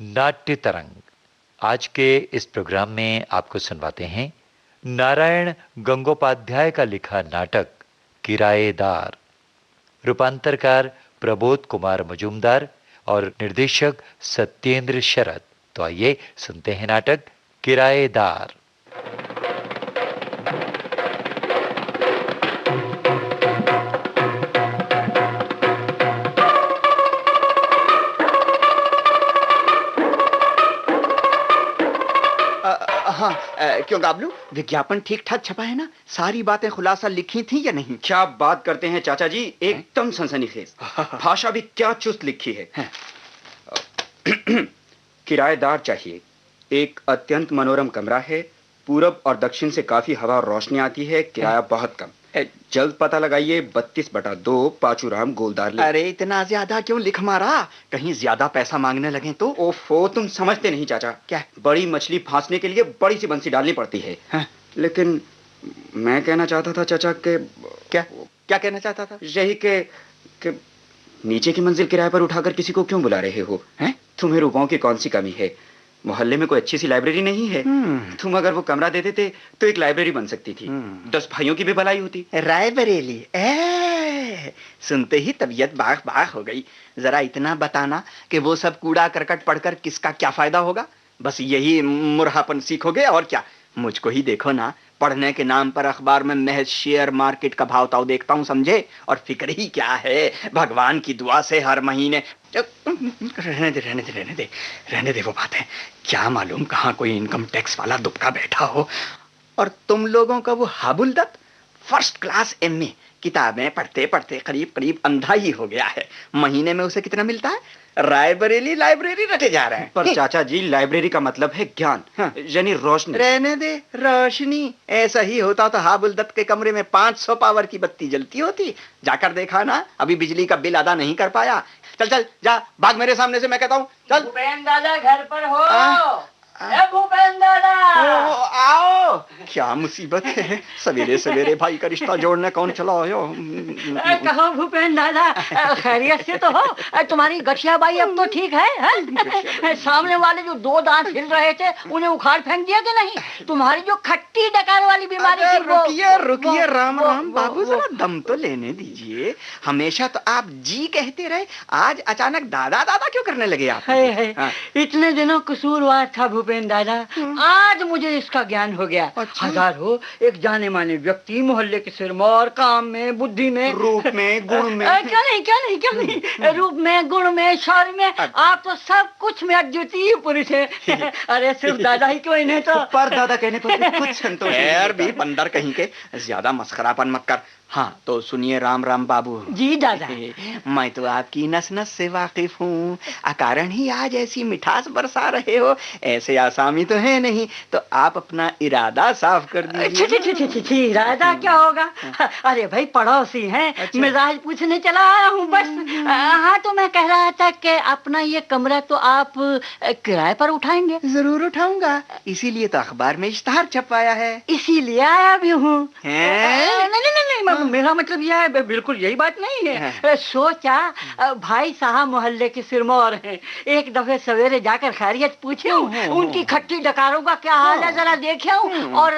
नाट्य तरंग। आज के इस प्रोग्राम में आपको सुनवाते हैं नारायण गंगोपाध्याय का लिखा नाटक किराएदार। रूपांतरकार प्रबोध कुमार मजूमदार और निर्देशक सत्येंद्र शरद। तो आइए सुनते हैं नाटक किराएदार। हाँ, क्यों गाबलू, विज्ञापन ठीक ठाक छपा है ना? सारी बातें खुलासा लिखी थी या नहीं? क्या बात करते हैं चाचा जी, एकदम सनसनीखेज। भाषा भी क्या चुस्त लिखी है। किराएदार चाहिए। एक अत्यंत मनोरम कमरा है। पूरब और दक्षिण से काफी हवा और रोशनी आती है। किराया बहुत कम। जल्द पता लगाइए। 32/2 पाचूराम गोलदार। अरे इतना ज्यादा क्यों लिख मारा? कहीं ज्यादा पैसा मांगने लगे तो? ओफो, तुम समझते नहीं चाचा। क्या? बड़ी मछली फांसने के लिए बड़ी सी बंसी डालनी पड़ती है। लेकिन मैं कहना चाहता था चाचा के। क्या कहना चाहता था? यही के नीचे की मंजिल किराए पर उठाकर किसी को क्यों बुला रहे हो? तुम्हें रुपयों की कौन सी कमी है? मोहल्ले में कोई अच्छी सी लाइब्रेरी नहीं है? तुम अगर वो कमरा दे देते तो एक लाइब्रेरी बन सकती थी। 10 भाइयों की भी भलाई होती। रायबरेली, सुनते ही तबीयत बाग बाग हो गई। जरा इतना बताना कि वो सब कूड़ा करकट पढ़कर किसका क्या फायदा होगा? बस यही मुरहापन सीखोगे और क्या? मुझको ही देखो ना, पढ़ने के नाम पर अखबार में महज शेयर मार्केट का भाव ताव देखता हूँ, समझे? और फिक्र ही क्या है, भगवान की दुआ से हर महीने। रहने दे वो बात है। क्या मालूम कहाँ कोई इनकम टैक्स वाला दुबका बैठा हो। और तुम लोगों का वो हाबुलदत फर्स्ट क्लास एमए, किताबें पढ़ते पढ़ते करीब करीब अंधा ही हो गया है। महीने में उसे कितना मिलता है? रायबरेली लाइब्रेरी रटे जा रहे हैं। पर चाचा जी, लाइब्रेरी का मतलब है ज्ञान, यानी रोशनी। रहने दे रोशनी। ऐसा ही होता तो हाबुलदत के कमरे में 500 पावर की बत्ती जलती होती। जाकर देखा ना, अभी बिजली का बिल अदा नहीं कर पाया। चल चल जा, भाग मेरे सामने से, मैं कहता हूँ। चल। भूपेन दादा घर पर हो? भूपेन दादा आओ। क्या मुसीबत है, सवेरे सवेरे भाई का रिश्ता जोड़ने कौन चला आयो? कहो भूपेन दादा, खैरियत से तो हो? तुम्हारी गठिया बाई अब तो ठीक है? सामने वाले जो 2 दांत हिल रहे थे उन्हें उखाड़ फेंक दिया कि नहीं? तुम्हारी जो खट्टी डकार वाली बीमारी थी। रुकिए राम राम बाबू, जरा दम तो लेने दीजिए। हमेशा तो आप जी कहते रहे, आज अचानक दादा दादा क्यों करने लगे आप? इतने दिनों कसूरवार था भूपेन दादा, आज मुझे इसका ज्ञान हो गया। अच्छा। हजारों एक जाने माने व्यक्ति, मोहल्ले के सिरमौर, काम में, बुद्धि में, रूप में, गुण में। क्या नहीं रूप में, गुण में, शौर्य में, आप तो सब कुछ में अद्वितीय पुरुष है। अरे सिर्फ दादा ही क्यों, इन्हें तो पर दादा कहने पर कुछ संतोष भी बंदर कहीं के, ज्यादा मस्खरापन मत कर। हाँ तो सुनिए राम राम बाबू जी। दादा मैं तो आपकी नस नस से वाकिफ हूँ, अकारण ही आज ऐसी मिठास बरसा रहे हो। ऐसे आसामी तो है नहीं, तो आप अपना इरादा साफ कर दीजिए। इरादा क्या होगा? अरे भाई पड़ोसी हैं। अच्छा। मिजाज पूछने चला आया हूँ बस। हाँ तो मैं कह रहा था कि अपना ये कमरा तो आप किराए पर उठाएंगे? जरूर उठाऊंगा, इसीलिए तो अखबार में इश्तहार छपाया है, इसीलिए आया भी हूँ। नहीं, मेरा मतलब यह है, बिल्कुल यही बात नहीं है। सोचा भाई साहब मोहल्ले के सिरमौर हैं, एक दफे सवेरे जाकर खैरियत पूछे, उनकी खट्टी डकारों का क्या हाल है जरा देखे। और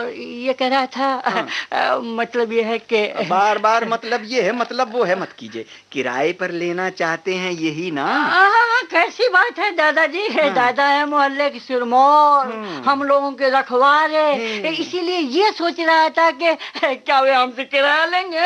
ये कह रहा था, मतलब ये है कि बार बार मतलब ये है मतलब वो है मत कीजिए। किराए पर लेना चाहते हैं यही ना? कैसी बात है दादाजी? दादा है मोहल्ले के सिरमौर, हम लोगों के रखवारे, इसीलिए ये सोच रहा था कि क्या वे हमसे किराया लेंगे।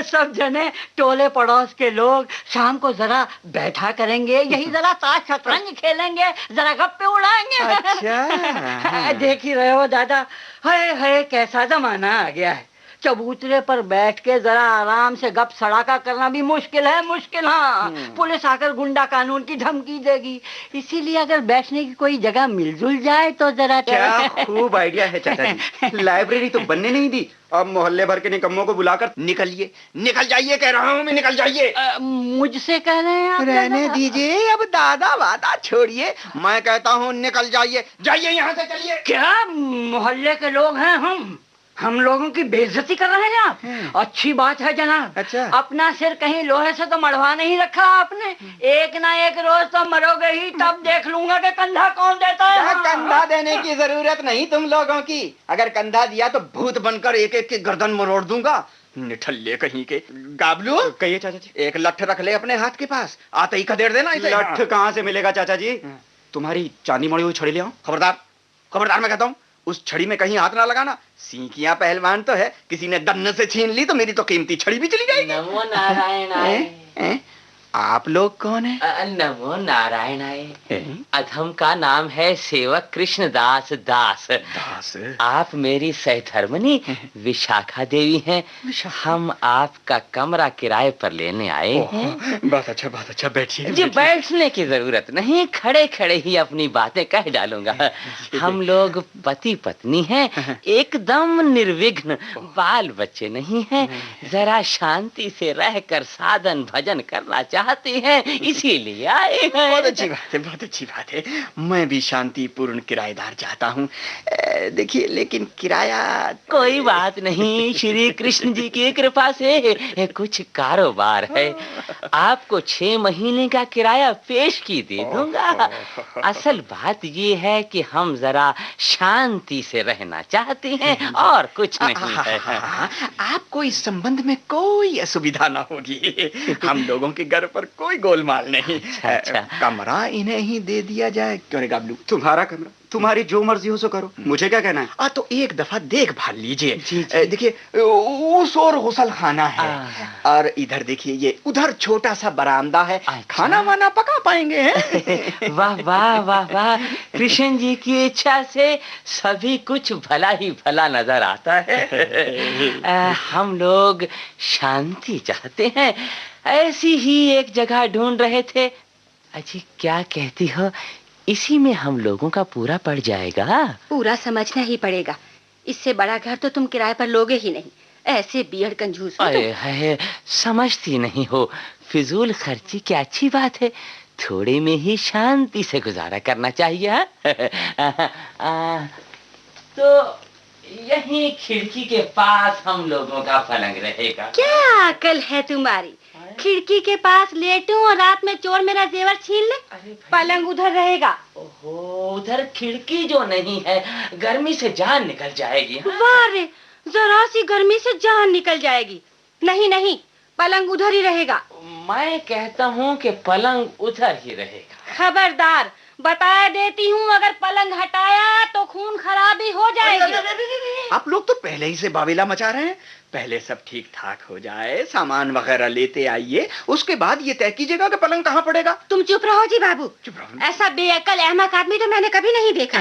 सब जने टोले पड़ोस के लोग शाम को जरा बैठा करेंगे, यही जरा ताश शतरंज खेलेंगे, जरा गप्पे उड़ाएंगे। अच्छा। देख ही रहे हो दादा, है कैसा जमाना आ गया है। चबूतरे पर बैठ के जरा आराम से गप सड़ाका करना भी मुश्किल है, मुश्किल। हाँ, पुलिस आकर गुंडा कानून की धमकी देगी। इसीलिए अगर बैठने की कोई जगह मिलजुल जाए तो जरा। क्या खूब आइडिया है चाचा जी। लाइब्रेरी तो बनने नहीं दी, अब मोहल्ले भर के निकम्मों को बुलाकर निकल जाइए कह रहा हूँ मैं, निकल जाइए। मुझसे कह रहे हैं आप? रहने दीजिए, अब दादा वादा छोड़िए, मैं कहता हूँ निकल जाइए, जाइए यहाँ से, चलिए। क्या मोहल्ले के लोग हैं हम? हम लोगों की बेइज्जती कर रहे हैं आप? अच्छी बात है जनाब। अच्छा। अपना सिर कहीं लोहे से तो मढ़वा नहीं रखा आपने। एक ना एक रोज तो मरोगे ही, तब देख लूंगा कि कंधा कौन देता है। कंधा देने की जरूरत नहीं तुम लोगों की। अगर कंधा दिया तो भूत बनकर एक एक की गर्दन मरोड़ दूंगा। निठल्ले कहीं के। गाबलू, कहिए चाचा जी। एक लठ रख ले अपने हाथ के पास, आते ही खदेड़ देना इसे। लठ कहाँ से मिलेगा चाचा जी? तुम्हारी चांदी मड़ी हुई छड़ी ले आओ। खबरदार, खबरदार मैं कहता हूँ, उस छड़ी में कहीं हाथ ना लगाना। सीकियां पहलवान तो है, किसी ने दन्न से छीन ली तो मेरी तो कीमती छड़ी भी चली जाएगी। नमो नारायण आए। आप लोग कौन है? नमो नारायण आए। अधम का नाम है सेवक कृष्णदास दास। दास? आप मेरी सहधर्मनी विशाखा देवी हैं। हम आपका कमरा किराए पर लेने आए हैं। बहुत अच्छा, बहुत अच्छा, बैठिए। जी, बैठने की जरूरत नहीं, खड़े खड़े ही अपनी बातें कह डालूंगा। हम लोग पति पत्नी हैं, एकदम निर्विघ्न, बाल बच्चे नहीं हैं, जरा शांति से रहकर साधन भजन करना चाहते हैं, इसीलिए आए हैं। बहुत अच्छी बात है, बहुत अच्छी बात है। मैं भी शांतिपूर्ण किराएदार चाहता हूँ। देखिए, लेकिन किराया कोई बात नहीं, श्री कृष्ण जी की कृपा से कुछ कारोबार है। आपको 6 महीने का किराया पेश की दे दूंगा। असल बात ये है कि हम जरा शांति से रहना चाहते हैं और कुछ नहीं है। आपको इस संबंध में कोई असुविधा ना होगी। हम लोगों के घर पर कोई गोलमाल नहीं। अच्छा। कमरा इन्हें ही दे दिया जाए, क्यों रे गाबलू? तुम्हारा कमरा, तुम्हारी जो मर्जी हो सो करो, मुझे क्या कहना है? तो एक दफा देखभाल लीजिए। जी, जी। देखिए, उस और गुसल खाना है, और इधर देखिए, ये उधर छोटा सा बरामदा है। अच्छा। खाना वाना पका पाएंगे हैं? वाह वाह वाह वाह, कृष्ण जी की इच्छा से सभी कुछ भला ही भला नजर आता है। हम लोग शांति चाहते हैं, ऐसी ही एक जगह ढूंढ रहे थे। अजी, क्या कहती हो, इसी में हम लोगों का पूरा पड़ जाएगा? पूरा समझना ही पड़ेगा। इससे बड़ा घर तो तुम किराए पर लोगे ही नहीं। ऐसे बियड़ कंजूस हो तुम। है, समझती नहीं हो, फिजूल खर्ची क्या अच्छी बात है, थोड़े में ही शांति से गुजारा करना चाहिए। तो यहीं खिड़की के पास हम लोगों का पलंग रहेगा। क्या अकल है तुम्हारी? खिड़की के पास लेटूं और रात में चोर मेरा जेवर छीन ले? पलंग उधर रहेगा। ओहो, उधर खिड़की जो नहीं है, गर्मी से जान निकल जाएगी। वाह रे, जरा सी गर्मी से जान निकल जाएगी। नहीं नहीं, पलंग उधर ही रहेगा। मैं कहता हूँ कि पलंग उधर ही रहेगा। खबरदार, बता देती हूँ, अगर पलंग हटाया तो खून खराबी हो जाएगी। आप लोग तो पहले ही से बावेला मचा रहे हैं। पहले सब ठीक ठाक हो जाए, सामान वगैरह लेते आइए, उसके बाद ये तय कीजिएगा कि पलंग कहाँ पड़ेगा। तुम चुप रहो जी बाबू। चुप रहो। ऐसा बेअकल अहमक आदमी तो मैंने कभी नहीं देखा।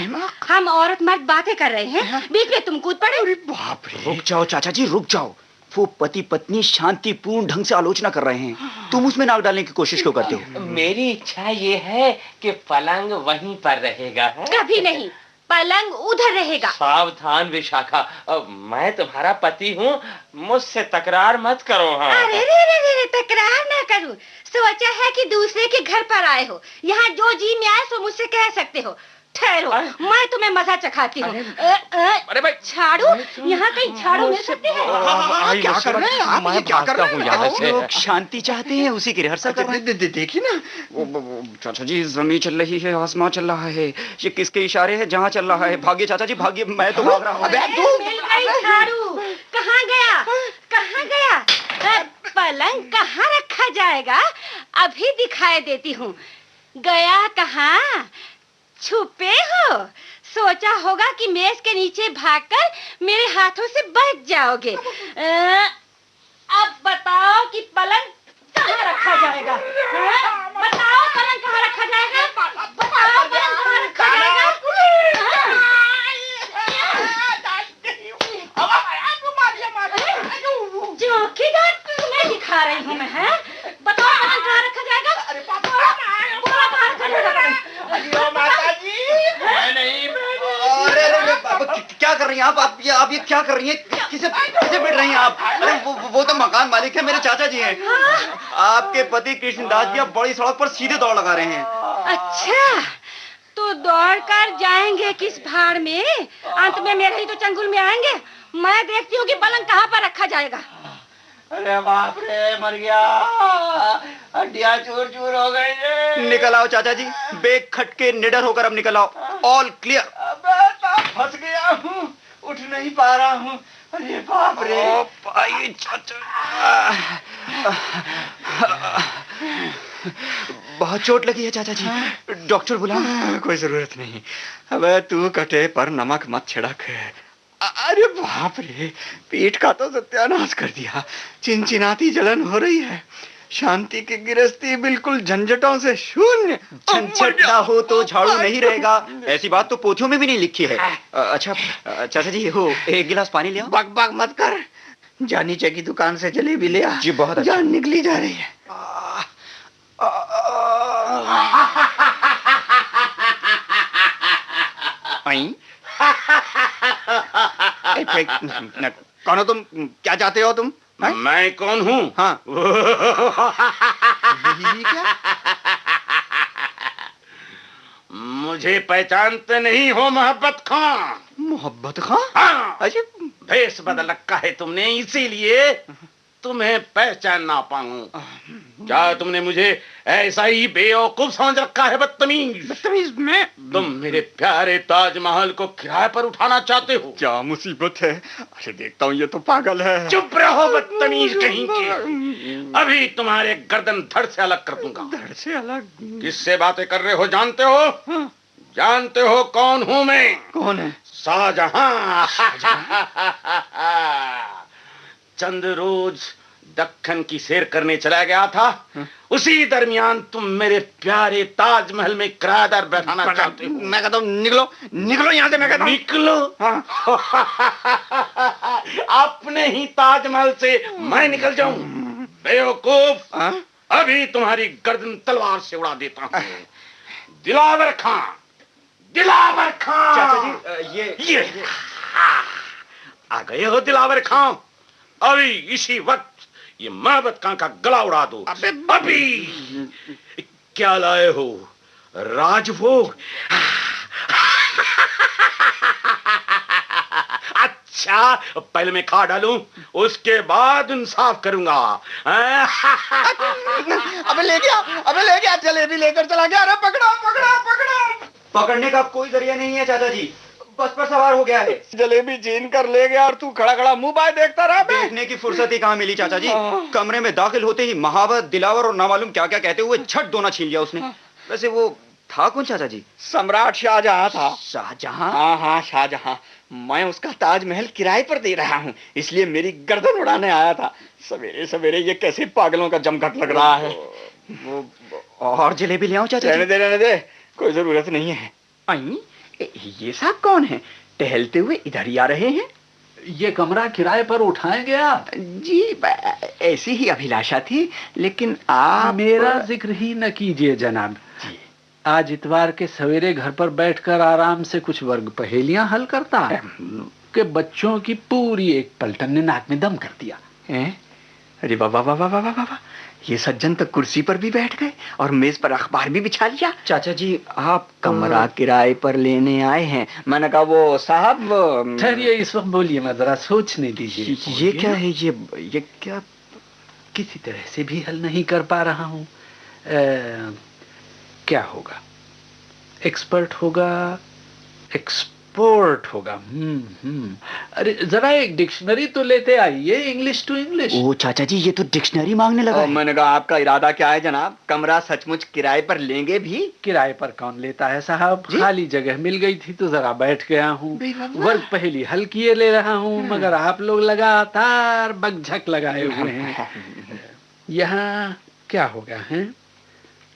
हम औरत मर्द बातें कर रहे हैं, बीच में तुम कूद पड़े। अरे बाप रे! रुक जाओ चाचा जी, रुक जाओ। वो पति पत्नी शांतिपूर्ण ढंग से आलोचना कर रहे हैं, तुम उसमें नाक डालने की कोशिश क्यों करते हो? मेरी इच्छा ये है कि पलंग वहीं पर रहेगा। कभी नहीं, पलंग उधर रहेगा। सावधान विशाखा, मैं तुम्हारा पति हूँ, मुझसे तकरार मत करो। हाँ। अरे रे रे रे, तकरार ना करूं। सोचा है कि दूसरे के घर पर आए हो, यहाँ जो जी में आए सो मुझसे कह सकते हो। ठहरो, मैं तुम्हें मजा चखाती हूँ। अरे भाई, झाड़ू, यहाँ कहीं झाड़ू मिल सकती है? क्या कर रहे हैं आप? ये क्या कर रहे हैं? आप लोग शांति चाहते हैं, उसी की रिहर्सल कर रहे हैं। देखिए ना, चाचा जी, जमीन चल रही है, आसमान चल रहा है, ये किसके इशारे हैं? जहाँ चल रहा है, भागिए चाचा जी, भागिए, मैं तो भाग रहा हूँ। मिल गई झाड़ू। कहाँ गया, कहाँ गया? पलंग कहाँ रखा जाएगा, अभी दिखाई देती हूँ। गया कहाँ? छुपे हो? सोचा होगा कि मेज के नीचे भागकर मेरे हाथों से बच जाओगे। अब बताओ कि पलंग कहाँ रखा जाएगा? बताओ पलंग कहाँ रखा जाएगा? बताओ पलंग कहाँ रखा जाएगा? चौकीदार, तुम्हें दिखा रही हूँ मैं। है, बताओ पलंग कहाँ रखा जाएगा? बोला कहाँ रखा जाएगा? क्या कर रही हैं आप ये क्या कर रही हैं? किसे पिट रही हैं आप? अरे वो तो मकान मालिक है, मेरे चाचा जी हैं। आपके पति कृष्णदास जी अब बड़ी सड़क पर सीधे दौड़ लगा रहे हैं। अच्छा, तो दौड़ कर जाएंगे किस भाड़ में? अंत में मेरे ही तो चंगुल में आएंगे। मैं देखती हूँ कि पलंग कहाँ पर रखा जाएगा। अरे बाप रे, मर गया, हड्डियां चूर चूर हो गई। निकल आओ चाचा जी, बेग खटके निडर होकर अब निकल आओ। All clear. फंस गया हूँ, उठ नहीं पा रहा हूँ। अरे बाप रे। भाई चाचा, बहुत चोट लगी है चाचा जी, डॉक्टर बुलाओ। कोई जरूरत नहीं। अब तू कटे पर नमक मत छिड़क। अरे बाप रे, पीठ का तो सत्यानाश कर दिया। चिनचिनाती जलन हो रही है। शांति की गृहस्थी बिल्कुल झंझटों से शून्य। झंझट ना हो तो झाड़ू नहीं रहेगा, ऐसी बात तो पोथियों में भी नहीं लिखी है। अच्छा चाचा जी, हो एक गिलास पानी ले आओ। बक बक मत कर, जा नीचे की दुकान से जलेबी ले आ। जी बहुत अच्छा। जान निकली जा रही है। कौन हो तुम? क्या चाहते हो तुम? मैं कौन हूँ? हाँ। ये क्या? मुझे पहचानते नहीं हो मोहब्बत खां? मोहब्बत खां? हाँ, अरे भेष बदल रखा है तुमने, इसीलिए तुम्हें पहचान ना पाऊं। क्या तुमने मुझे ऐसा ही बेवकूफ समझ रखा है? बदतमीज। बदतमीज मैं? तुम मेरे प्यारे ताजमहल को किराए पर उठाना चाहते हो? क्या मुसीबत है? अरे देखता हूँ ये तो पागल है। चुप रहो बदतमीज कहीं के। अभी तुम्हारे गर्दन धड़ से अलग कर दूंगा। धड़ से अलग? किससे बातें कर रहे हो जानते हो? हाँ। जानते हो कौन हूं मैं? कौन है? शाहजहां। चंद रोज दक्कन की सैर करने चला गया था। उसी दरमियान तुम मेरे प्यारे ताजमहल में किराएदार बैठाना चाहते हो। मैं कहता हूँ निकलो, निकलो यहाँ से। मैं कहता हूँ निकलो। हाँ। अपने ही ताजमहल से मैं निकल जाऊं? बेवकूफ, हाँ? अभी तुम्हारी गर्दन तलवार से उड़ा देता हूं। दिलावर खां, दिलावर खां। चाचा जी ये आ गए हो दिलावर खां? अभी इसी वक्त ये मोहब्बत खां का गला उड़ा दो। अभी क्या लाए हो? राजभोग? अच्छा, पहले मैं खा डालूं, उसके बाद इंसाफ करूंगा। अबे ले गया, अबे ले गया, जलेबी लेकर चला गया। अरे पकड़ो पकड़ो पकड़ो। पकड़ने का कोई जरिया नहीं है चाचा जी, बस पर सवार हो गया है। जलेबी छीन कर ले गया और तू खड़ा खड़ा मुंह बाय देखता रहा। देखने की फुर्सत ही कहाँ मिली चाचा जी। कमरे में दाखिल होते ही महावत, दिलावर और नामालूम क्या क्या कहते हुए झट दोना छीन लिया उसने। वैसे वो था कौन चाचा जी? सम्राट शाहजहां था। शाहजहां? हाँ हाँ शाहजहां। मैं उसका ताजमहल किराए पर दे रहा हूँ, इसलिए मेरी गर्दन उड़ाने आया था। सवेरे सवेरे ये कैसे पागलों का जमघट लग रहा है। वो और जलेबी ले आओ चाचा जी। रहने दे, कोई जरूरत नहीं है। आई, ये साहब कौन है? टहलते हुए इधर ही आ रहे हैं। ये कमरा किराए पर उठाएंगे आप? जी ऐसी ही अभिलाषा थी, लेकिन आप मेरा जिक्र ही न कीजिए जनाब। आज इतवार के सवेरे घर पर बैठकर आराम से कुछ वर्ग पहेलियां हल करता है कि बच्चों की पूरी एक पलटन ने नाक में दम कर दिया। अरे वाह वाह वाह वाह वाह वाह, ये सज्जन तक कुर्सी पर भी बैठ गए और मेज पर अखबार भी बिछा लिया। चाचा जी आप कमरा किराए पर लेने आए हैं? मैंने कहा वो साहब। ठहरिए, इस वक्त बोलिए, मैं जरा सोचने दीजिए। ये क्या है? ये क्या? किसी तरह से भी हल नहीं कर पा रहा हूँ। क्या होगा? एक्सपर्ट होगा, एक्सपोर्ट होगा। अरे जरा एक डिक्शनरी तो लेते आइए, इंग्लिश टू इंग्लिश। ओ चाचा जी, ये तो डिक्शनरी मांगने लगा। मैंने कहा आपका इरादा क्या है जनाब? कमरा सचमुच किराए पर लेंगे भी? किराए पर कौन लेता है साहब? खाली जगह मिल गई थी तो जरा बैठ गया हूँ। वर्ग पहली हल किए ले रहा हूँ, मगर आप लोग लगातार बकझक लगाए हुए हैं। यहाँ क्या होगा है?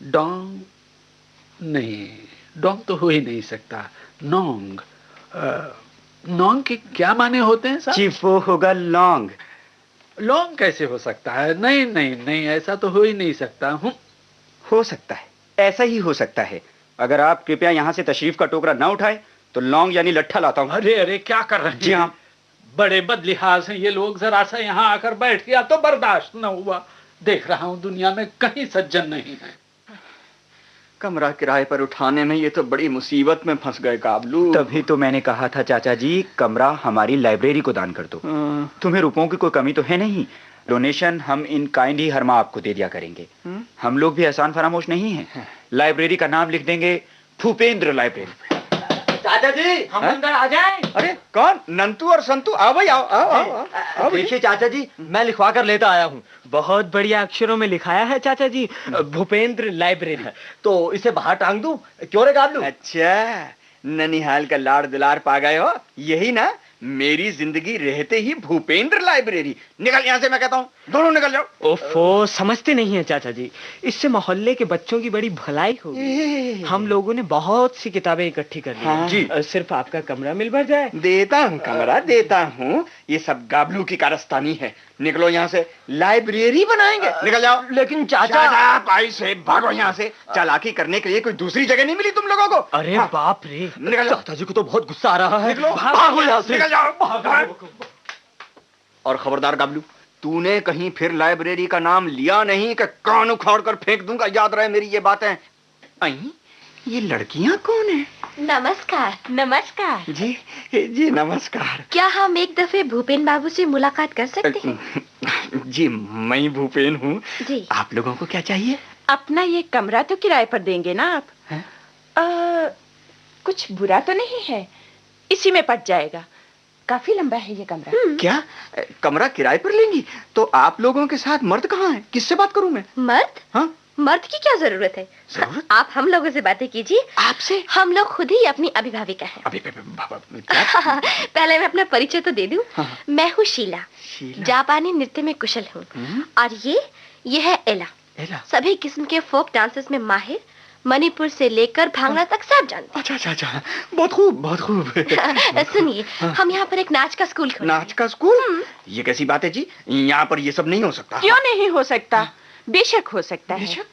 डोंग नहीं, डोंग तो हो ही नहीं सकता। नोंग। नोंग के क्या माने होते हैं साहब? चीफ वो होगा लौंग। लौंग कैसे हो सकता है? नहीं नहीं नहीं, ऐसा तो हो ही नहीं सकता हूँ। हो सकता है, ऐसा ही हो सकता है। अगर आप कृपया यहाँ से तशरीफ का टोकरा ना उठाए तो लौंग यानी लट्ठा लाता हूँ। अरे अरे क्या कर रहे हैं? जी हाँ, बड़े बदलिहाज हैं ये लोग। जरा सा यहाँ आकर बैठ गया तो बर्दाश्त न हुआ। देख रहा हूँ दुनिया में कहीं सज्जन नहीं है। कमरा किराए पर उठाने में ये तो बड़ी मुसीबत में फंस गए काबलू। तभी तो मैंने कहा था चाचा जी, कमरा हमारी लाइब्रेरी को दान कर दो। तुम्हें रुपयों की कोई कमी तो है नहीं। डोनेशन हम इन काइंड ही हर माह आपको दे दिया करेंगे। हम लोग भी एहसान फरामोश नहीं हैं। लाइब्रेरी का नाम लिख देंगे भूपेंद्र लाइब्रेरी। चाचा जी, हम अंदर आ जाएं? अरे कौन? नंतू और संतू, आओ भाई, आओ आओ आओ, आओ। देखिए चाचा जी, मैं लिखवा कर लेता आया हूँ। बहुत बढ़िया अक्षरों में लिखाया है चाचा जी, भूपेंद्र लाइब्रेरी। तो इसे बाहर टांग दूं? क्यों रे गाबलू? अच्छा, ननिहाल का लाड़ दुलार पा गए हो, यही ना? मेरी जिंदगी रहते ही भूपेंद्र लाइब्रेरी। निकल यहाँ से, मैं कहता हूँ, दोनों निकल जाओ। ओफो, समझते नहीं है चाचा जी, इससे मोहल्ले के बच्चों की बड़ी भलाई होगी। हम लोगों ने बहुत सी किताबें इकट्ठी कर ली हैं। जी, सिर्फ आपका कमरा मिल भर जाए। देता हूँ कमरा, देता हूँ। ये सब गाबलू की कारस्तानी है। निकलो यहाँ से, लाइब्रेरी बनाएंगे। निकल जाओ। लेकिन चाचा, भाई से भागो यहाँ से। चालाकी करने के लिए कोई दूसरी जगह नहीं मिली तुम लोगों को? अरे बाप रे, निकल जाओ। चाचा जी को तो बहुत गुस्सा आ रहा है। निकलो, भागो यहाँ से। निकल जाओ। और खबरदार गाबलू, तूने कहीं फिर लाइब्रेरी का नाम लिया नहीं कि कान उखाड़ कर फेंक दूंगा। याद रहे मेरी ये बातें। आई, ये लड़कियां कौन है? नमस्कार। नमस्कार जी जी नमस्कार। क्या हम एक दफे भूपेन बाबू से मुलाकात कर सकते हैं? जी, मैं भूपेन हूँ। जी। आप लोगों को क्या चाहिए? अपना ये कमरा तो किराए पर देंगे ना आप? कुछ बुरा तो नहीं है, इसी में पट जाएगा। काफी लंबा है ये कमरा। क्या कमरा किराए पर लेंगी? तो आप लोगों के साथ मर्द कहाँ है? किससे बात करूं मैं? मर्द? हाँ? मर्द की क्या जरूरत है? जरूरत? आप हम लोगों से बातें कीजिए। आपसे? हम लोग खुद ही अपनी अभिभाविका हैं। क्या? पहले मैं अपना परिचय तो दे दूं। हाँ। मैं हूँ शीला, जापानी नृत्य में कुशल हूँ। और ये है एला। सभी किस्म के फोक डांसेस में माहिर, मणिपुर से लेकर भांगड़ा तक सब जानते। अच्छा, बहुत खूब, बहुत खूब। सुनिए, हम यहाँ पर एक नाच का स्कूल खोले। नाच का स्कूल? ये कैसी बात है जी? यहाँ पर ये सब नहीं हो सकता। क्यों नहीं हो सकता? बेशक हो सकता है।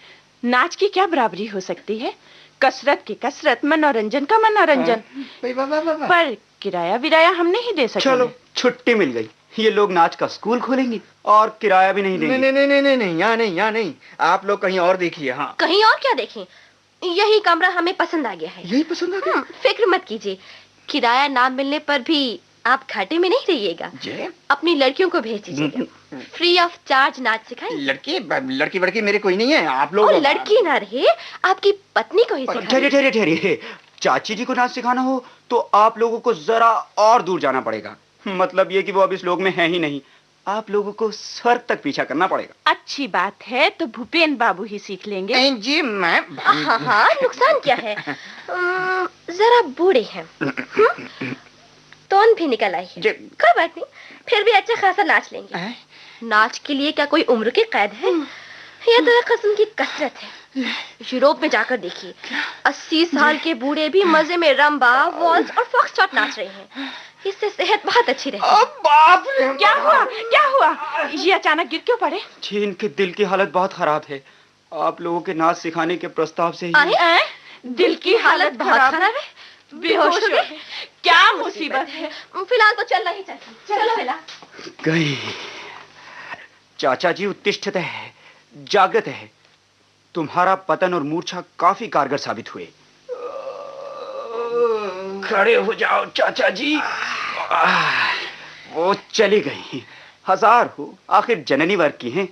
नाच की क्या बराबरी हो सकती है? कसरत की कसरत, मनोरंजन का मनोरंजन। पर किराया विराया हम नहीं दे सकते। चलो, छुट्टी मिल गई। ये लोग नाच का स्कूल खोलेंगी और किराया भी नहीं देंगे। नहीं, यहाँ नहीं। आप लोग कहीं और देखिए। हाँ। कहीं और क्या देखें? यही कमरा हमें पसंद आ गया है। यही पसंद आ गया? फिक्र मत कीजिए, किराया ना मिलने पर भी आप घाटे में नहीं रहिएगा। अपनी लड़कियों को भेज दीजिएगा, फ्री ऑफ चार्ज नाच सिखाएंगे। लड़की वड़की मेरे कोई नहीं है। आप लोग? और लड़की ना रहे, आपकी पत्नी को ही सिखाएंगे। ठहरिए। चाची जी को नाच सिखाना हो तो आप लोगों को जरा और दूर जाना पड़ेगा। मतलब ये कि वो अब इस लोक में है ही नहीं। आप लोगों को स्वर्ग तक पीछा करना पड़ेगा। अच्छी बात है, तो भूपेन बाबू ही सीख लेंगे। जी मैं। हाँ, नुकसान क्या है? जरा बूढ़े हैं, तौन भी निकल आई है। कोई बात नहीं, फिर भी अच्छा खासा नाच लेंगे। नाच के लिए क्या कोई उम्र की कैद है? यह तो एक किस्म की कसरत है। यूरोप में जाकर देखिए, 80 साल के बूढ़े भी मजे में रंबा, वॉल्स और फॉक्सट्रॉट नाच रहे हैं। इससे सेहत बहुत अच्छी रहती है। बाप रे! क्या हुआ? ये अचानक गिर क्यों पड़े? जी, इनके दिल की हालत बहुत खराब है। आप लोगों के नाच सिखाने के प्रस्ताव से ही दिल की हालत बहुत खराब है? बेहोश हो गए? क्या मुसीबत है? फिलहाल तो चल रही चाहिए। चलो बेला। गई। चाचा जी उत्तिष्ठत है, जागृत है। तुम्हारा पतन और मूर्छा काफी कारगर साबित हुए। खड़े हो जाओ चाचा जी। वो चली गई। हजार हो, आखिर जननी वर्ग की हैं।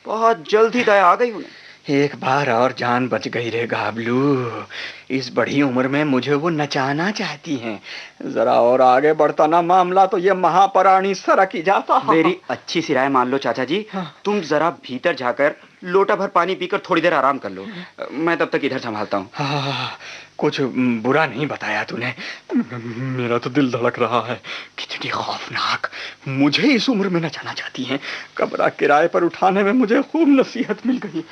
बहुत जल्द ही दया आ गई उन्हें। एक बार और जान बच गई रे गाबलू। इस बड़ी उम्र में मुझे वो नचाना चाहती हैं। जरा और आगे बढ़ता ना मामला तो ये महापराणी सरक ही जाता। मेरी अच्छी सी राय मान लो चाचा जी। तुम जरा भीतर जाकर लोटा भर पानी पीकर थोड़ी देर आराम कर लो। मैं तब तक इधर संभालता हूँ। कुछ बुरा नहीं बताया तूने। मेरा तो दिल धड़क रहा है। कितनी खौफनाक। मुझे इस उम्र में नचाना चाहती हैं। कमरा किराए पर उठाने में मुझे खूब नसीहत मिल गई।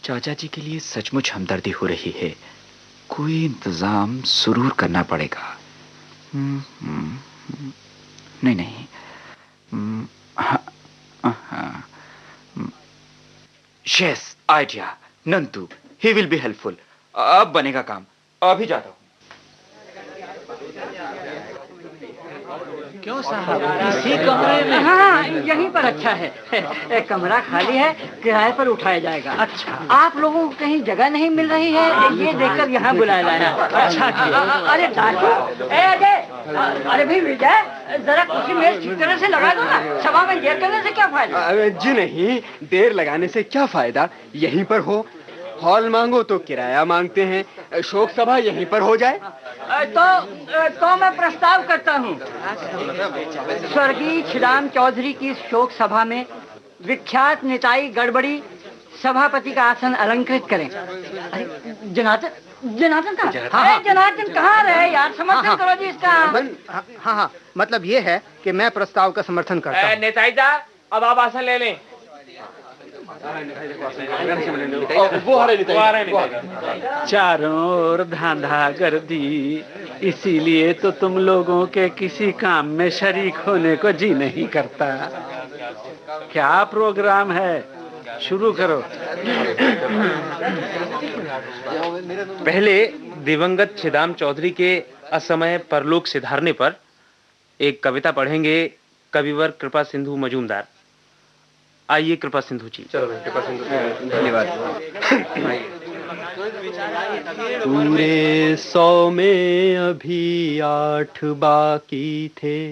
चाचा जी के लिए सचमुच हमदर्दी हो रही है। कोई इंतजाम जरूर करना पड़ेगा। नहीं। She's idea. Nantu, he will be helpful. अब बनेगा काम। अभी जाता हूँ। क्यों साहब, इसी कमरे में? हाँ, यहीं पर अच्छा है। कमरा खाली है, किराए पर उठाया जाएगा। अच्छा, आप लोगों को कहीं जगह नहीं मिल रही है, ये देखकर यहाँ बुलाया लाया। अच्छा किया। अरे दादू, अजय, अरे भाई विजय, जरा कुर्सी मेज ठीक तरह से लगा दो ना। सभा में देर करने से क्या फायदा? जी नहीं, देर लगाने से क्या फायदा, यहीं पर हो। हॉल मांगो तो किराया मांगते हैं, शोक सभा यहीं पर हो जाए। तो मैं प्रस्ताव करता हूँ, स्वर्गीय छिदाम चौधरी की शोक सभा में विख्यात निताई गड़बड़ी सभापति का आसन अलंकृत करें। जनार्दन कहाँ? जनार्दन कहाँ रहे यार, समर्थन करो जी इसका। हाँ, मतलब ये है कि मैं प्रस्ताव का समर्थन करता हूँ। नेताजी साहब, अब आप आसन ले लें। चारों ओर धांधा कर दी, इसीलिए तो तुम लोगों के किसी काम में शरीक होने को जी नहीं करता। क्या प्रोग्राम है, शुरू करो। पहले दिवंगत छिदाम चौधरी के असमय परलोक सिधारने पर एक कविता पढ़ेंगे कविवर कृपा सिंधु मजूमदार। आइए कृपा सिंधु जी। चलो कृपा सिंधु, धन्यवाद। पूरे 100 में अभी 8 बाकी थे,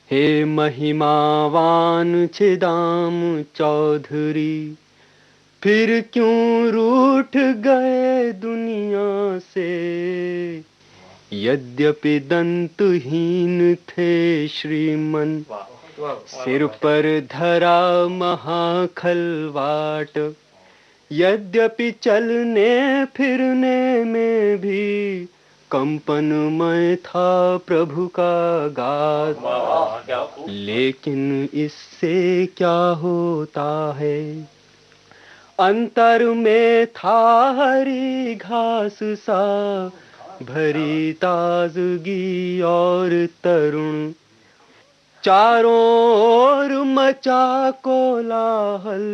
हे महिमावान छिदाम चौधरी, फिर क्यों रूठ गए दुनिया से, यद्यपि दंतहीन थे श्रीमन, सिर पर धरा महाखलवाट, यद्यपि चलने फिरने में भी कंपनमय था प्रभु का गात, लेकिन इससे क्या होता है, अंतर में था हरी घास सा भरी ताजगी और तरुण, चारों ओर मचा कोलाहल,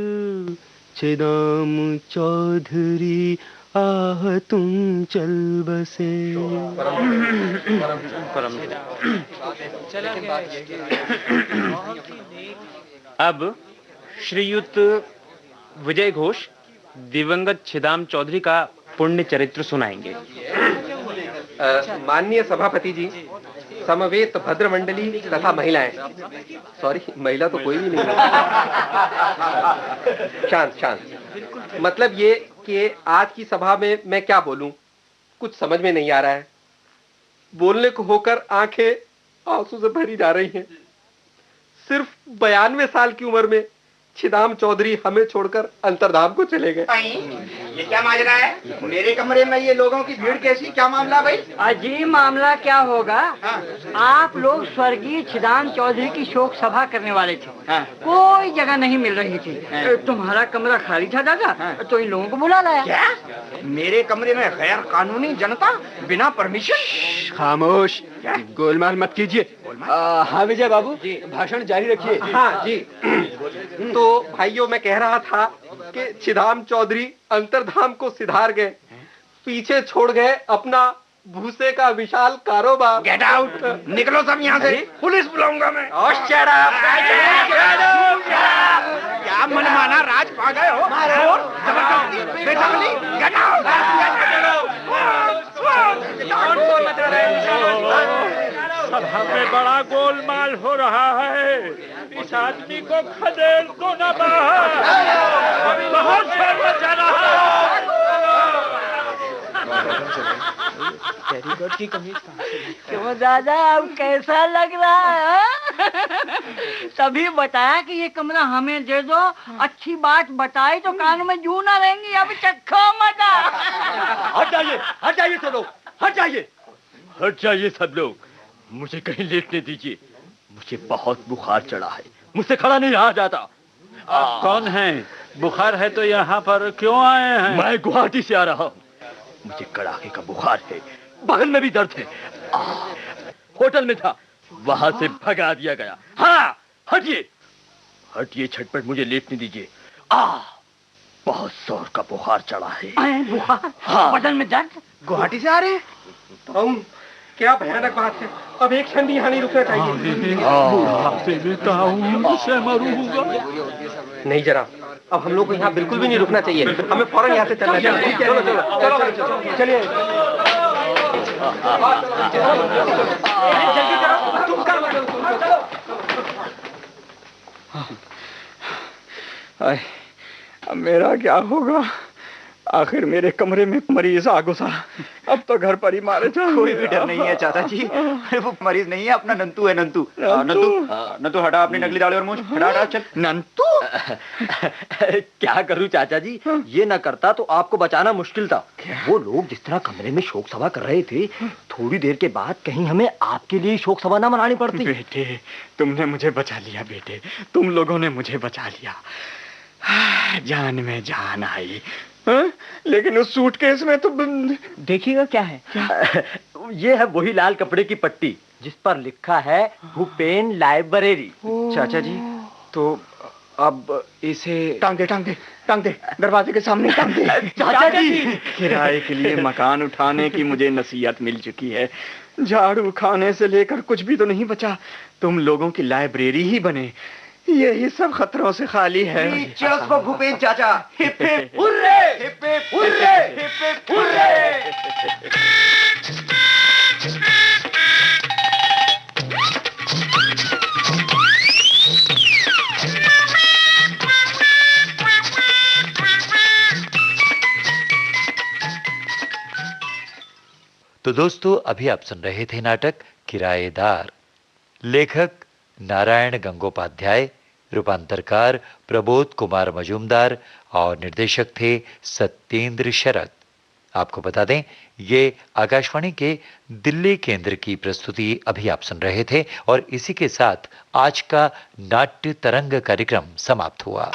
छिदाम चौधरी आह तुम चल बसे। अब श्रीयुत विजय घोष दिवंगत छिदाम चौधरी का पुण्य चरित्र सुनाएंगे। माननीय सभापति जी, समवेत भद्र मंडली तथा महिलाएं, सॉरी महिला तो कोई भी नहीं है। शांत। मतलब ये कि आज की सभा में मैं क्या बोलूं, कुछ समझ में नहीं आ रहा है। बोलने को होकर आंखें आंसू से भरी जा रही हैं। सिर्फ 92 साल की उम्र में छिदाम चौधरी हमें छोड़कर अंतर्धाम को चले गए। ये क्या माजरा है? मेरे कमरे में ये लोगों की भीड़ कैसी, क्या मामला भाई? अजीब मामला क्या होगा? आप लोग स्वर्गीय छिदाम चौधरी की शोक सभा करने वाले थे, कोई जगह नहीं मिल रही थी, तुम्हारा कमरा खाली था दादा, तो इन लोगों को बुला लाया। क्या मेरे कमरे में गैर कानूनी जनता बिना परमिशन? खामोश, गोलमाल मत कीजिए। हाँ विजय बाबू, भाषण जारी रखिए। हाँ जी। तो भाइयों, मैं कह रहा था कि छिदाम चौधरी अंतर्धाम को सिधार गए, पीछे छोड़ गए अपना भूसे का विशाल कारोबार। गेट आउट, निकलो सब यहाँ से, पुलिस बुलाऊंगा मैं। क्या मनमाना राज पा गए हो? जबरदस्ती बेदखली, गेट आउट। सभा में बड़ा गोलमाल हो रहा है, इस आदमी को खदेड़ दो ना बाहर, बहुत शोर मचा रहा है। क्यों दादा, अब कैसा लग रहा है? तभी बताया कि ये कमरा हमें दे दो, अच्छी बात बताई तो कान में जू ना रहेंगी। अब चक्का मत। हट जाइए सब लोग, हट जाइए सब लोग, मुझे कहीं लेटने दीजिए। मुझे बहुत बुखार चढ़ा है, मुझसे खड़ा नहीं रहा जाता। आप कौन हैं? बुखार है तो यहाँ पर क्यों आए हैं? मैं गुवाहाटी से आ रहा हूँ। मुझे कड़ाके का बुखार है, बगल में भी दर्द है। होटल में था, वहां से भगा दिया गया। हाँ, हटिए झटपट, मुझे लेटने दीजिए। बहुत जोर का बुखार चढ़ा है। बुखार? हाँ। बदन में दर्द? गुवाहाटी से आ रहे हैं? क्या भयानक बात है। अब एक क्षण भी यहाँ नहीं रुकना चाहिए। नहीं जनाब, अब हम लोग को यहाँ बिल्कुल भी नहीं रुकना चाहिए। हमें फौरन यहाँ से चलना चाहिए। चलो चलो चलो चलिए। जल्दी करो, तुम करो। अब मेरा क्या होगा? आखिर मेरे कमरे में मरीज आ घुसा। अब तो घर पर ही मारे जाओ। कोई भी डर नहीं है चाचा जी, वो मरीज नहीं है, अपना नंतू है। नंतू नंतू हटा अपनी नकली दाढ़ी और मूंछ, हटा चल। नंतू क्या करूं चाचा जी, ये न करता तो आपको बचाना मुश्किल था। वो लोग जिस तरह कमरे में शोक सभा कर रहे थे, थोड़ी देर के बाद कहीं हमें आपके लिए शोक सभा ना मनानी पड़ती। बेटे, तुमने मुझे बचा लिया। बेटे, तुम लोगों ने मुझे बचा लिया। जान में जान आई। लेकिन उस सूटकेस में तो देखिएगा क्या है। ये है वही लाल कपड़े की पट्टी जिस पर लिखा है भूपेन लाइब्रेरी। चाचा जी, तो अब इसे टांग दे दरवाजे के सामने टांग दे। चाचा जी, किराए के लिए मकान उठाने की मुझे नसीहत मिल चुकी है। झाड़ू खाने से लेकर कुछ भी तो नहीं बचा। तुम लोगों की लाइब्रेरी ही बने, यही सब खतरों से खाली है। चीयर्स फॉर भूपेन चाचा। Hip hip hurray, hip hip hurray, hip hip hurray. तो दोस्तों, अभी आप सुन रहे थे नाटक किराएदार। लेखक नारायण गंगोपाध्याय, रूपांतरकार प्रबोध कुमार मजूमदार और निर्देशक थे सत्येंद्र शरद। आपको बता दें, ये आकाशवाणी के दिल्ली केंद्र की प्रस्तुति अभी आप सुन रहे थे और इसी के साथ आज का नाट्य तरंग कार्यक्रम समाप्त हुआ।